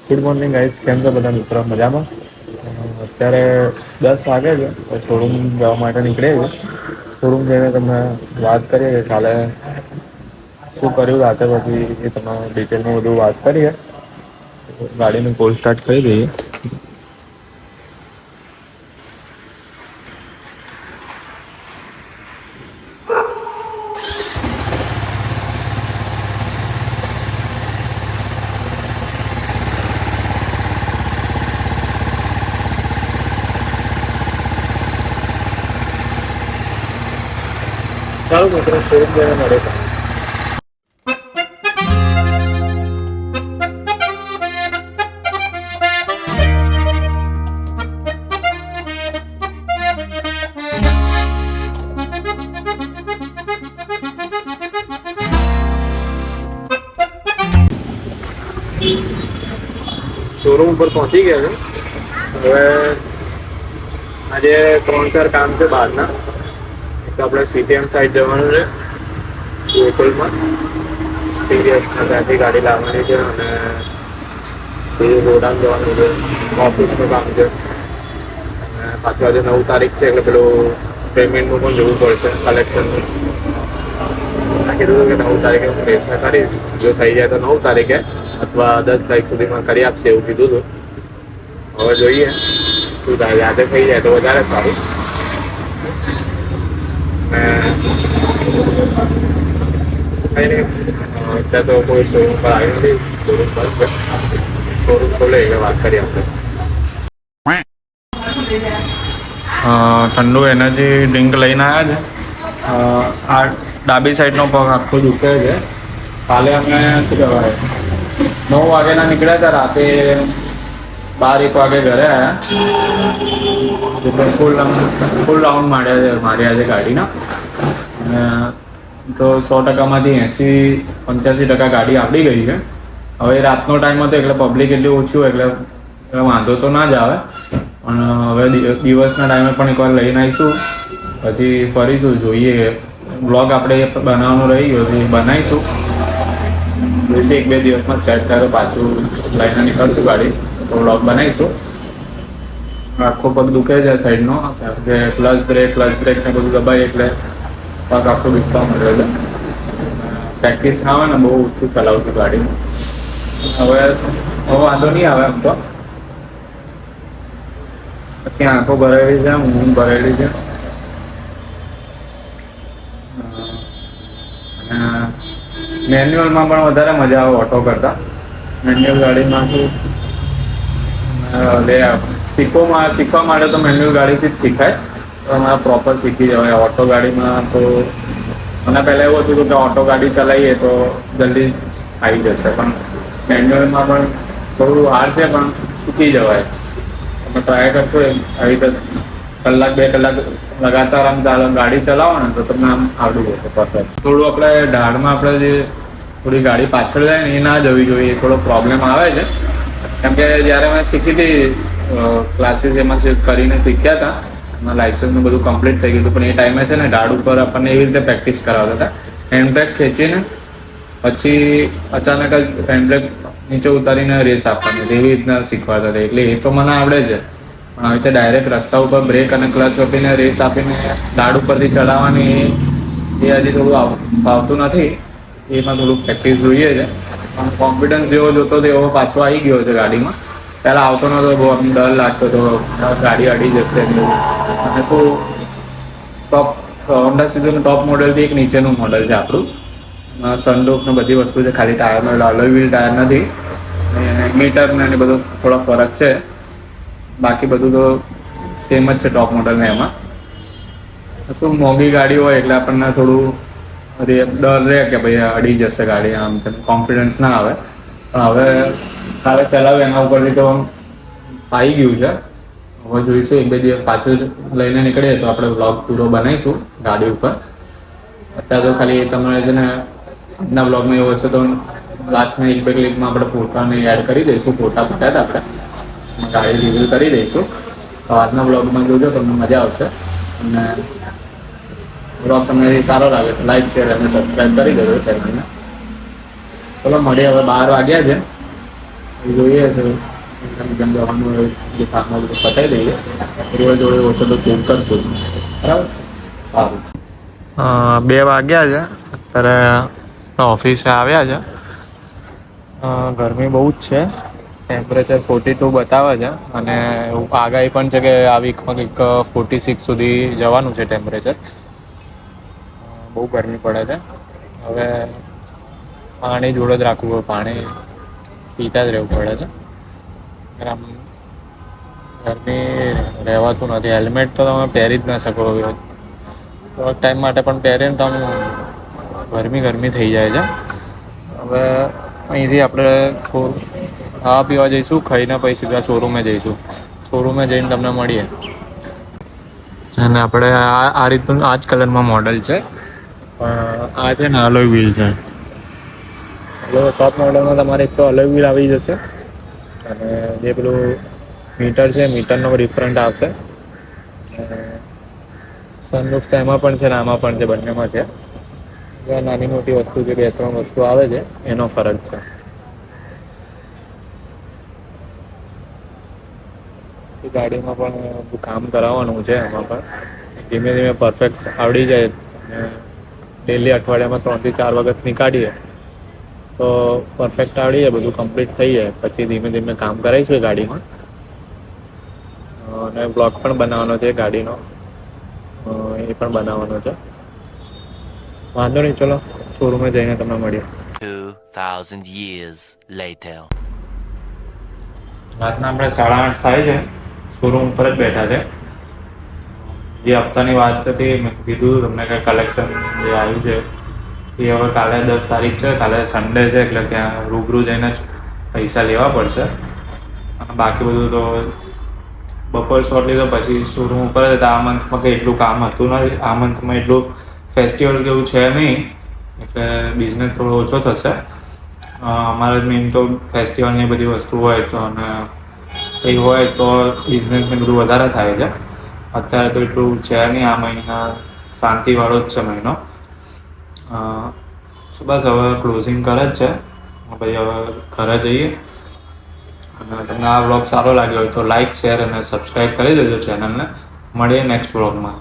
Good morning guys, કેમ છો બધા મિત્રો? મજામાં? અત્યારે 10 વાગે છે. શોરૂમ જવા માટે નીકળે છે. શોરૂમ જઈને તમે વાત કરીએ કે કાલે શું કર્યું રાતે, પછી એ તમે ડિટેલમાં બધું વાત કરીએ. ગાડીનું કોલ સ્ટાર્ટ કરી દઈએ. ચાલો મિત્રો, શોરૂમ જઈને મળે. શોરૂમ ઉપર પહોંચી ગયા છે. હવે આજે 3-4 કામ છે બહારના. એક આપણે સીટીએમ સાઈડ જવાનું છે, ગોકુલમાં ટીવીએસના ત્યાંથી ગાડી લાવવાની છે, અને બીજું ગોડાઉન જવાનું છે, ઓફિસનું કામ છે. અને પાછું આજે 9 તારીખ છે એટલે પેલું પેમેન્ટનું પણ જોવું પડશે, કલેક્શનનું. કીધું કે 9 તારીખે હું પ્રયત્ન કરીશ. જો થઈ જાય તો 9 તારીખે અથવા 10 તારીખ સુધીમાં કરી આપશે એવું કીધું હતું. હવે જોઈએ શું થાય. આજે થઈ જાય તો વધારે સારું. કંઈ નહીં, અત્યારે તો કોઈ શોરૂમ પર આવી નથી. શોરૂમ પર શોરૂમ ખોલે એટલે વાત કરીએ આપણે. ઠંડુ એનર્જી ડ્રિંક લઈને આવ્યા છે. આ ડાબી સાઈડનો પગ આખો દુખે છે. કાલે અમે શું કહેવાય 9 વાગ્યાના નીકળ્યા હતા, રાતે 12-1 વાગે ઘરે આવ્યા. એટલે ફૂલ રાઉન્ડ માર્યા છે આજે ગાડીના. અને તો 100%માંથી 80-85% ગાડી આવડી ગઈ છે. હવે રાતનો ટાઈમ હતો એટલે પબ્લિક એટલી ઓછી હોય એટલે વાંધો તો ના જ આવે. પણ હવે દિવસના ટાઈમે પણ એકવાર લઈને આવીશું, પછી ફરીશું. જોઈએ, બ્લોગ આપણે બનાવવાનું રહી ગયો છે, બનાવીશું. જોઈશું 1-2 દિવસમાં સેટ થાય તો પાછું લઈને નીકળશું ગાડી, તો બ્લોગ બનાવીશું. આખો પગ દુખે છે સાઈડનો, કારણ કે ક્લચ બ્રેક ને બધું દબાય એટલે પગ આખો દુખવા મળે છે. પ્રેક્ટિસ ના આવે ને, બહુ ઓછું ચલાવું છું ગાડી. હવે વાંધો નહીં આવે. એમ તો ત્યાં આંખો ભરાયેલી છે, ઊંઘ ભરાયેલી છે. મેન્યુઅલમાં પણ વધારે મજા આવે ઓટો કરતાં. મેન્યુઅલ ગાડીમાં શું શીખવા માટે તો મેન્યુઅલ ગાડીથી જ શીખાય, તો અમારે પ્રોપર શીખી જવાય. ઓટો ગાડીમાં તો મને પહેલાં એવું હતું કે ઓટો ગાડી ચલાવીએ તો જલ્દી આવી જશે, પણ મેન્યુઅલમાં પણ થોડું હાર્ડ છે, પણ શીખી જવાય. તમે ટ્રાય કરશો આવી રીતે 1-2 કલાક લગાતાર આમ ગાડી ચલાવો ને તો તમને આમ આવડી જશે પરફેક્ટ. થોડું આપણે ઢાળમાં આપણે જે થોડી ગાડી પાછળ જાય ને એ ના જવી જોઈએ, થોડો પ્રોબ્લેમ આવે છે. કેમ કે જ્યારે મેં શીખી હતી ક્લાસીસ એમાં કરીને શીખ્યા હતા, એમાં લાઇસન્સનું બધું કમ્પ્લીટ થઈ ગયું હતું. પણ એ ટાઈમે છે ને ઢાળ ઉપર આપણને એવી રીતે પ્રેક્ટિસ કરાવતા હતા. હેન્ડબ્રેક ખેંચીને પછી અચાનક જ હેન્ડબ્રેક નીચે ઉતારીને રેસ આપવાની, એવી રીતના શીખવાડતા હતા. એટલે એ તો મને આવડે છે, પણ આવી રીતે ડાયરેક્ટ રસ્તા ઉપર બ્રેક અને ક્લચ આપીને રેસ આપીને ઢાળ ઉપરથી ચડાવવાની એ હજી થોડું ફાવતું નથી. એમાં થોડું પ્રેક્ટિસ જોઈએ છે. પણ કોન્ફિડન્સ જેવો જોતો હતો એવો પાછો આવી ગયો છે ગાડીમાં. પહેલાં આવતો નહોતો, બહુ આમ ડર લાગતો હતો ગાડી અડી જશે. અને શું ટોપ હોન્ડા સિટીનું ટોપ મોડલથી એક નીચેનું મોડલ છે આપણું. સનરૂફ ને બધી વસ્તુ છે, ખાલી ટાયરનો અલોય વ્હીલ ટાયર નથી. અને મીટર ને બધો થોડો ફરક છે, બાકી બધું તો સેમ જ છે ટોપ મોડલને. એમાં શું મોંઘી ગાડી હોય એટલે આપણને થોડું ડર રહે કે ભાઈ અડી જશે ગાડી, આમ તેમ કોન્ફિડન્સ ના આવે. પણ હવે કાલે ચલાવ્યું એના ઉપરથી તો આવી ગયું છે. હવે જોઈશું 1-2 દિવસ પાછું લઈને નીકળીએ તો આપણે વ્લોગ પૂરો બનાવીશું ગાડી ઉપર. અત્યારે તો ખાલી તમારે છે ને આજના વ્લોગમાં એવું હશે તો લાસ્ટમાં 1-2 ક્લિપમાં આપણે ફોટાને એડ કરી દઈશું. ફોટા પાડ્યા હતા આપણે, ગાડી રિવ્યૂ કરી દઈશું. તો આજના વ્લોગમાં જોજો, તમને મજા આવશે. અને વ્લોગ તમને સારો લાગે તો લાઈક, શેર અને સબસ્ક્રાઈબ કરી દેજો ચેનલને. ચલો મળીએ. હવે 12 વાગ્યા છે, જોઈએ છે જેમ જવાનું હોય જે કામમાં બધું પતાવી દઈએ રોજ જોડે ઓછો તો શૂટ કરશું બરાબર. સારું. 2 વાગ્યા છે અત્યારે ઓફિસે આવ્યા છે. ગરમી બહુ જ છે. ટેમ્પરેચર 42 બતાવે છે અને એવું આગાહી પણ છે કે આ વીકમાં કંઈક 46 સુધી જવાનું છે ટેમ્પરેચર. બહુ ગરમી પડે છે. હવે પાણી જોડે જ રાખવું હોય, પાણી પીતા જ રહેવું પડે છે. આમ ગરમી રહેવાતું નથી. હેલ્મેટ તો તમે પહેરી જ ના શકો. થોડાક ટાઈમ માટે પણ પહેરીને તો ગરમી થઈ જાય છે. હવે અહીંથી આપણે ખાવા પીવા જઈશું, ખાઈને પછી સીધા શોરૂમે જઈશું. શોરૂમે જઈને તમને મળીએ. અને આપણે આ રીતનું આ જ કલરમાં મોડલ છે. આ છે ને અલોય વ્હીલ છે. ટોપ મોડલમાં તમારે એક તો અલોય વ્હીલ આવી જશે અને જે પેલું મીટર છે મીટરનો ડિફરન્ટ આવશે. સનરૂફ તો એમાં પણ છે ને આમાં પણ છે, બંનેમાં છે. નાની મોટી વસ્તુ જે 2-3 વસ્તુ આવે છે એનો ફરક છે. ગાડીમાં પણ કામ કરાવવાનું છે. એમાં પણ ધીમે ધીમે પરફેક્ટ આવડી જાય. ડેલી અઠવાડિયામાં 3 થી 4 વખત નીકાળીએ તો પરફેક્ટ આવડી જાય, બધું કમ્પ્લીટ થઈ જાય. પછી ધીમે ધીમે કામ કરાવીશું ગાડીમાં. અને બ્લોગ પણ બનાવવાનો છે ગાડીનો, એ પણ બનાવવાનો છે. વાંધો નહીં, ચલો શોરૂમે જઈને તમને મળીએ. 2000 years later. રાતના આપણે 8:30 થાય છે. શોરૂમ ઉપર જ બેઠા છે. જે હપ્તાની વાત હતી મેં કીધું તમને કે કલેક્શન જે આવ્યું છે એ હવે કાલે 10 તારીખ છે, કાલે સન્ડે છે એટલે ત્યાં રૂબરૂ જઈને જ પૈસા લેવા પડશે. અને બાકી બધું તો બપોર શોટ લીધો પછી શોરૂમ ઉપર જ હતા. આ મંથમાં કંઈ એટલું કામ હતું નથી. આ મંથમાં એટલું ફેસ્ટિવલ કેવું છે નહીં એટલે બિઝનેસ થોડો ઓછો થશે. અમારે મેઇન તો ફેસ્ટિવલની બધી વસ્તુ હોય તો અને કંઈ હોય તો બિઝનેસને બધું વધારે થાય છે. અત્યારે તો એટલું છે નહીં. આ મહિના શાંતિવાળો જ છે મહિનો. બસ હવે ક્લોઝિંગ કરે જ છે. પછી હવે ઘરે જઈએ. અને તમને આ વ્લોગ સારો લાગ્યો હોય તો લાઇક, શેર અને સબસ્ક્રાઈબ કરી દેજો ચેનલને. મળીએ નેક્સ્ટ વ્લોગમાં.